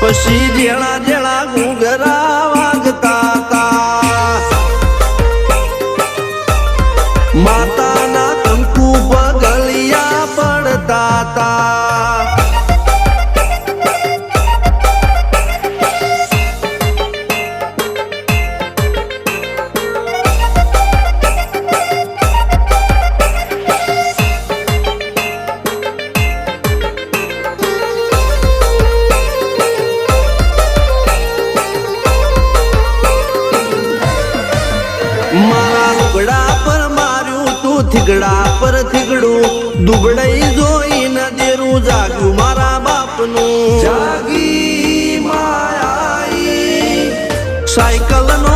પછી જેણા જેણા ઘૂંઘરા વાગતા તા માતાના કંકુ પગલિયા પડતા તા થીગડા પર થીગડું દુબળાઈ જોઈને દેરું જાગ્યું મારા બાપનું જાગી માયા સાયકલ નો